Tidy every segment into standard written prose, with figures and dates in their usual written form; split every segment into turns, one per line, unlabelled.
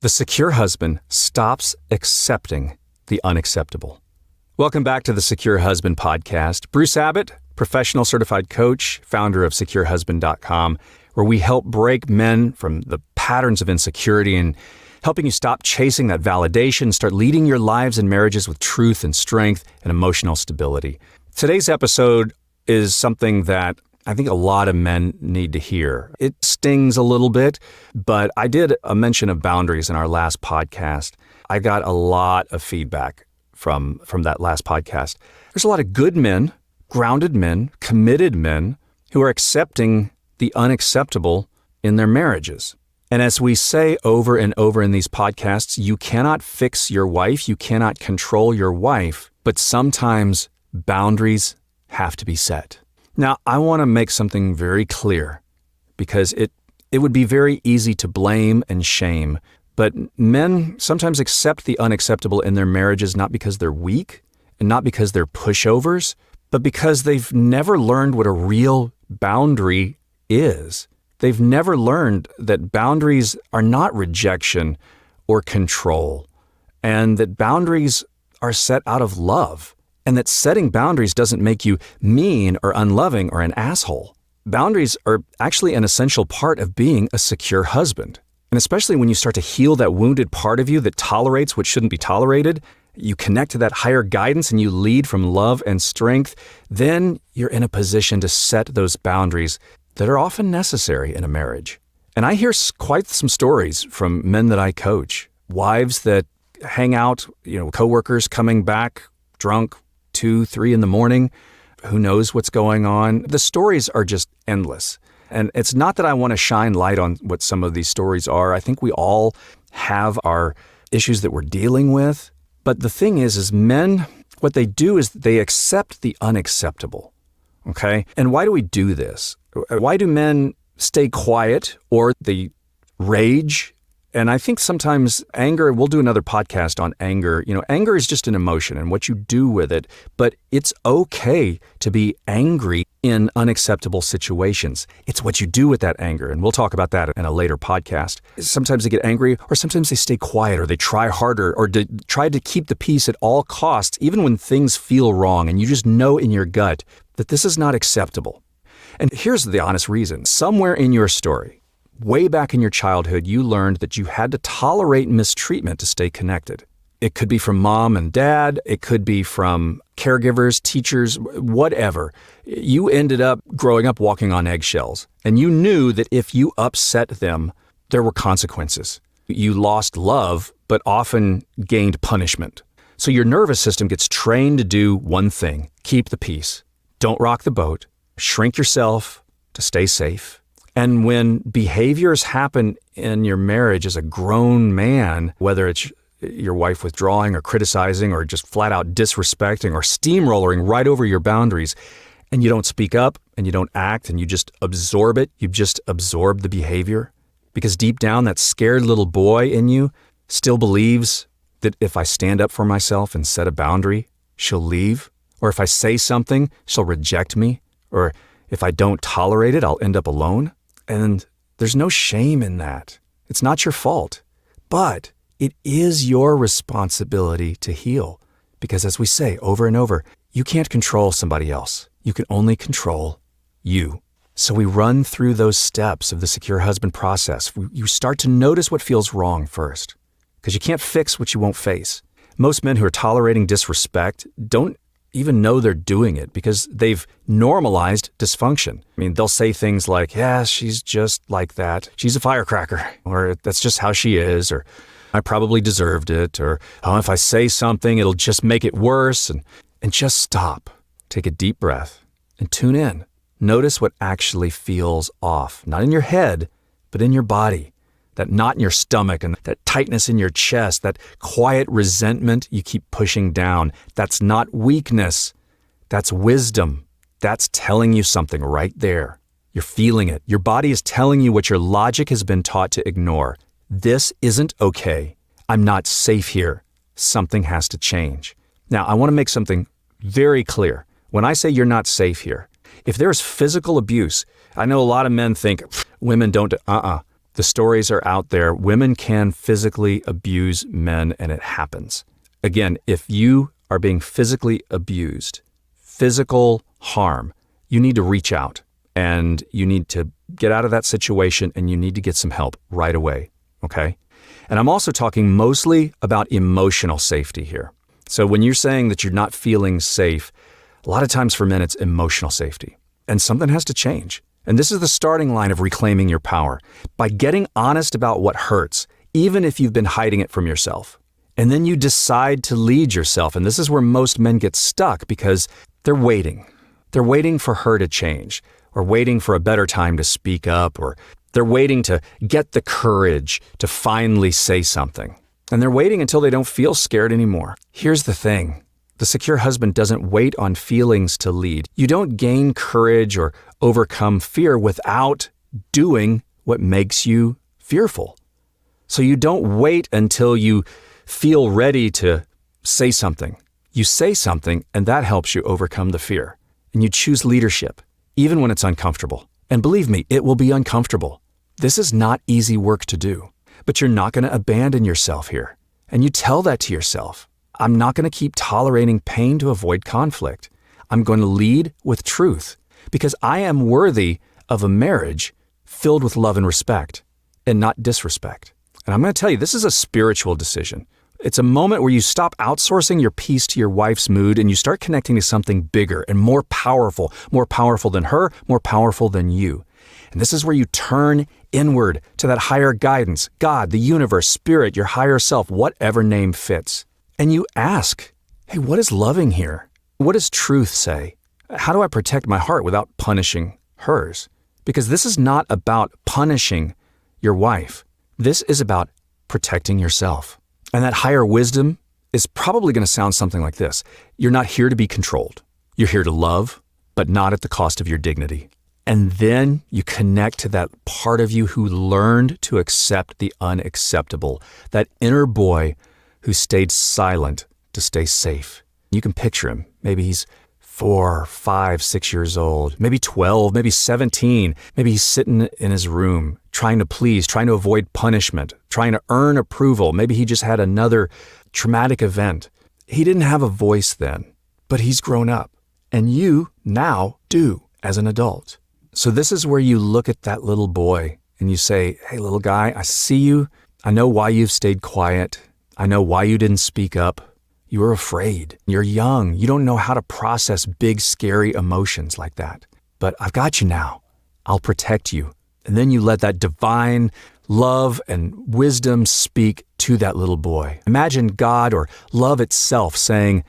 The secure husband stops accepting the unacceptable. Welcome back to the Secure Husband podcast. Bruce Abbott, professional certified coach, founder of SecureHusband.com, where we help break men from the patterns of insecurity and helping you stop chasing that validation, start leading your lives and marriages with truth and strength and emotional stability. Today's episode is something that I think a lot of men need to hear. It stings a little bit, but I did a mention of boundaries in our last podcast. I got a lot of feedback from that last podcast. There's a lot of good men, grounded men, committed men who are accepting the unacceptable in their marriages. And as we say over and over in these podcasts, you cannot fix your wife, you cannot control your wife, but sometimes boundaries have to be set. Now, I want to make something very clear because it would be very easy to blame and shame, but men sometimes accept the unacceptable in their marriages not because they're weak and not because they're pushovers, but because they've never learned what a real boundary is. They've never learned that boundaries are not rejection or control, and that boundaries are set out of love. And that setting boundaries doesn't make you mean or unloving or an asshole. Boundaries are actually an essential part of being a secure husband. And especially when you start to heal that wounded part of you that tolerates what shouldn't be tolerated, you connect to that higher guidance and you lead from love and strength, then you're in a position to set those boundaries that are often necessary in a marriage. And I hear quite some stories from men that I coach, wives that hang out, coworkers coming back drunk, 2, 3 in the morning, who knows what's going on. The stories are just endless. And it's not that I want to shine light on what some of these stories are. I think we all have our issues that we're dealing with. But the thing is men, what they do is they accept the unacceptable. Okay? And why do we do this? Why do men stay quiet or they rage? And I think sometimes anger, we'll do another podcast on anger. Anger is just an emotion and what you do with it, but it's okay to be angry in unacceptable situations. It's what you do with that anger, and we'll talk about that in a later podcast. Sometimes they get angry, or sometimes they stay quiet, or they try harder, or try to keep the peace at all costs, even when things feel wrong, and you just know in your gut that this is not acceptable. And here's the honest reason. Somewhere in your story, way back in your childhood, you learned that you had to tolerate mistreatment to stay connected. It could be from mom and dad. It could be from caregivers, teachers, whatever. You ended up growing up walking on eggshells, and you knew that if you upset them, there were consequences. You lost love, but often gained punishment. So your nervous system gets trained to do one thing: keep the peace. Don't rock the boat. Shrink yourself to stay safe. And when behaviors happen in your marriage as a grown man, whether it's your wife withdrawing or criticizing or just flat out disrespecting or steamrolling right over your boundaries, and you don't speak up and you don't act and you just absorb it, you just absorb the behavior, because deep down that scared little boy in you still believes that if I stand up for myself and set a boundary, she'll leave, or if I say something, she'll reject me, or if I don't tolerate it, I'll end up alone. And there's no shame in that. It's not your fault. But it is your responsibility to heal. Because as we say over and over, you can't control somebody else. You can only control you. So we run through those steps of the secure husband process. You start to notice what feels wrong first. Because you can't fix what you won't face. Most men who are tolerating disrespect don't even know they're doing it because they've normalized dysfunction. I mean, they'll say things like, yeah, she's just like that. She's a firecracker, or that's just how she is, or I probably deserved it, or oh, if I say something, it'll just make it worse. And just stop, take a deep breath, and tune in. Notice what actually feels off, not in your head, but in your body. That knot in your stomach and that tightness in your chest, that quiet resentment you keep pushing down. That's not weakness. That's wisdom. That's telling you something right there. You're feeling it. Your body is telling you what your logic has been taught to ignore. This isn't okay. I'm not safe here. Something has to change. Now, I want to make something very clear. When I say you're not safe here, if there's physical abuse, I know a lot of men think women don't, The stories are out there. Women can physically abuse men, and it happens. Again, if you are being physically abused, physical harm, you need to reach out and you need to get out of that situation and you need to get some help right away, okay? And I'm also talking mostly about emotional safety here. So when you're saying that you're not feeling safe, a lot of times for men, it's emotional safety. And something has to change. And this is the starting line of reclaiming your power by getting honest about what hurts, even if you've been hiding it from yourself. And then you decide to lead yourself. And this is where most men get stuck because they're waiting. They're waiting for her to change, or waiting for a better time to speak up, or they're waiting to get the courage to finally say something. And they're waiting until they don't feel scared anymore. Here's the thing. The secure husband doesn't wait on feelings to lead. You don't gain courage or overcome fear without doing what makes you fearful. So you don't wait until you feel ready to say something. You say something, and that helps you overcome the fear. And you choose leadership, even when it's uncomfortable. And believe me, it will be uncomfortable. This is not easy work to do. But you're not going to abandon yourself here. And you tell that to yourself. I'm not going to keep tolerating pain to avoid conflict. I'm going to lead with truth because I am worthy of a marriage filled with love and respect and not disrespect. And I'm going to tell you, this is a spiritual decision. It's a moment where you stop outsourcing your peace to your wife's mood and you start connecting to something bigger and more powerful than her, more powerful than you. And this is where you turn inward to that higher guidance, God, the universe, spirit, your higher self, whatever name fits. And you ask, hey, what is loving here? What does truth say? How do I protect my heart without punishing hers? Because this is not about punishing your wife. This is about protecting yourself. And that higher wisdom is probably going to sound something like this. You're not here to be controlled. You're here to love, but not at the cost of your dignity. And then you connect to that part of you who learned to accept the unacceptable, that inner boy who stayed silent to stay safe. You can picture him. Maybe he's 4, 5, 6 years old, maybe 12, maybe 17. Maybe he's sitting in his room trying to please, trying to avoid punishment, trying to earn approval. Maybe he just had another traumatic event. He didn't have a voice then, but he's grown up. And you now do as an adult. So this is where you look at that little boy and you say, hey, little guy, I see you. I know why you've stayed quiet. I know why you didn't speak up. You were afraid. You're young. You don't know how to process big, scary emotions like that. But I've got you now. I'll protect you. And then you let that divine love and wisdom speak to that little boy. Imagine God or love itself saying,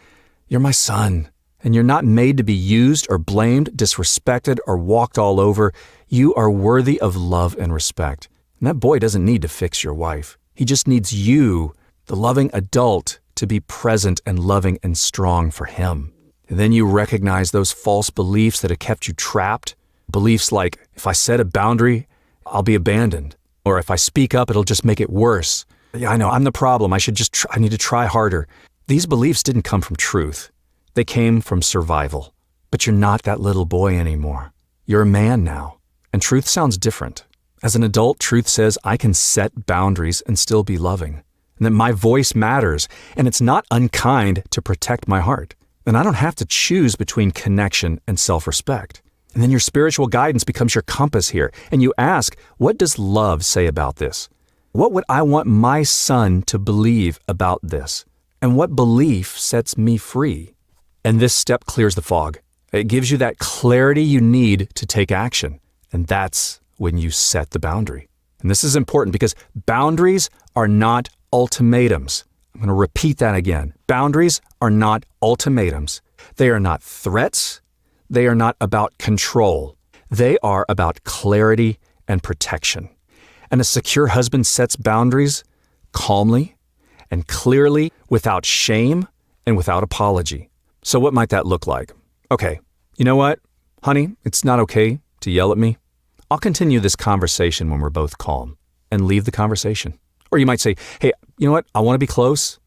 you're my son, and you're not made to be used or blamed, disrespected, or walked all over. You are worthy of love and respect. And that boy doesn't need to fix your wife. He just needs you, the loving adult, to be present and loving and strong for him. And then you recognize those false beliefs that have kept you trapped. Beliefs like, if I set a boundary, I'll be abandoned. Or if I speak up, it'll just make it worse. Yeah, I know, I'm the problem. I need to try harder. These beliefs didn't come from truth. They came from survival. But you're not that little boy anymore. You're a man now. And truth sounds different. As an adult, truth says I can set boundaries and still be loving. And that my voice matters. And it's not unkind to protect my heart. And I don't have to choose between connection and self-respect. And then your spiritual guidance becomes your compass here. And you ask, what does love say about this? What would I want my son to believe about this? And what belief sets me free? And this step clears the fog. It gives you that clarity you need to take action. And that's when you set the boundary. And this is important because boundaries are not ultimatums. I'm going to repeat that again. Boundaries are not ultimatums. They are not threats. They are not about control. They are about clarity and protection. And a secure husband sets boundaries calmly and clearly, without shame and without apology. So what might that look like? Okay, you know what? Honey, it's not okay to yell at me. I'll continue this conversation when we're both calm and leave the conversation. Or you might say, hey, you know what? I want to be close,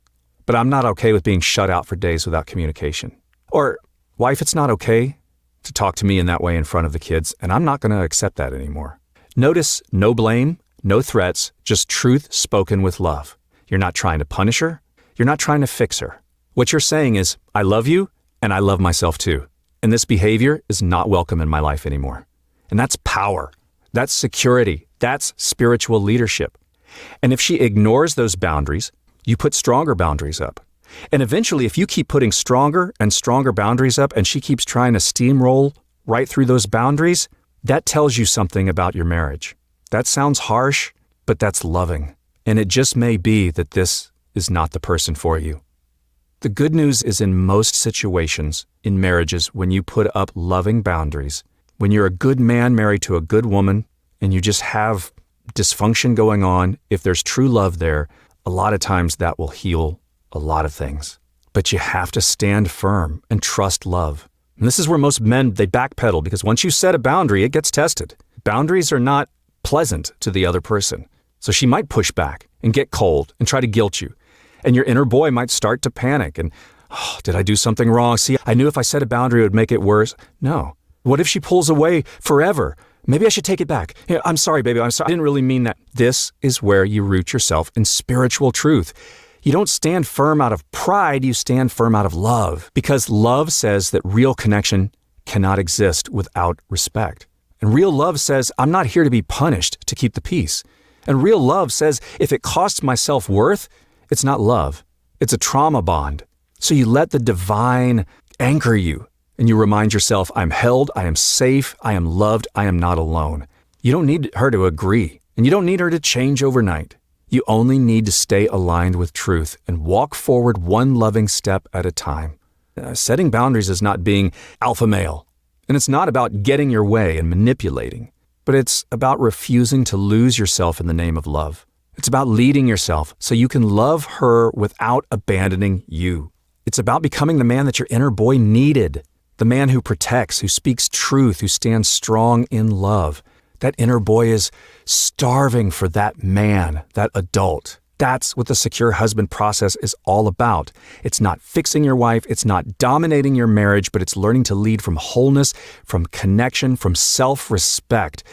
but I'm not okay with being shut out for days without communication. Or, wife, it's not okay to talk to me in that way in front of the kids, and I'm not going to accept that anymore. Notice no blame, no threats, just truth spoken with love. You're not trying to punish her. You're not trying to fix her. What you're saying is, I love you and I love myself too. And this behavior is not welcome in my life anymore. And that's power. That's security. That's spiritual leadership. And if she ignores those boundaries, you put stronger boundaries up. And eventually, if you keep putting stronger and stronger boundaries up and she keeps trying to steamroll right through those boundaries, that tells you something about your marriage. That sounds harsh, but that's loving. And it just may be that this is not the person for you. The good news is in most situations in marriages, when you put up loving boundaries, when you're a good man married to a good woman and you just have dysfunction going on, if there's true love there, a lot of times that will heal a lot of things. But you have to stand firm and trust love. And this is where most men, they backpedal, because once you set a boundary, it gets tested. Boundaries are not pleasant to the other person. So she might push back and get cold and try to guilt you. And your inner boy might start to panic and, oh, did I do something wrong? See, I knew if I set a boundary, it would make it worse. No. What if she pulls away forever? Maybe I should take it back. Yeah, I'm sorry, baby. I'm sorry. I didn't really mean that. This is where you root yourself in spiritual truth. You don't stand firm out of pride. You stand firm out of love, because love says that real connection cannot exist without respect. And real love says, I'm not here to be punished to keep the peace. And real love says, if it costs my self-worth, it's not love. It's a trauma bond. So you let the divine anchor you, and you remind yourself, I'm held, I am safe, I am loved, I am not alone. You don't need her to agree, and you don't need her to change overnight. You only need to stay aligned with truth and walk forward one loving step at a time. Setting boundaries is not being alpha male, and it's not about getting your way and manipulating, but it's about refusing to lose yourself in the name of love. It's about leading yourself so you can love her without abandoning you. It's about becoming the man that your inner boy needed, the man who protects, who speaks truth, who stands strong in love. That inner boy is starving for that man, that adult. That's what the secure husband process is all about. It's not fixing your wife, it's not dominating your marriage, but it's learning to lead from wholeness, from connection, from self-respect,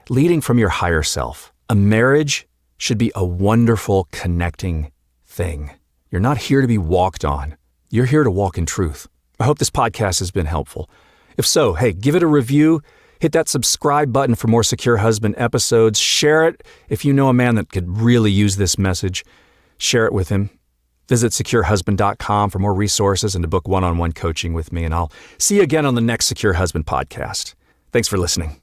leading from your higher self. A marriage should be a wonderful connecting thing. You're not here to be walked on. You're here to walk in truth. I hope this podcast has been helpful. If so, hey, give it a review. Hit that subscribe button for more Secure Husband episodes. Share it. If you know a man that could really use this message, share it with him. Visit securehusband.com for more resources and to book one-on-one coaching with me. And I'll see you again on the next Secure Husband podcast. Thanks for listening.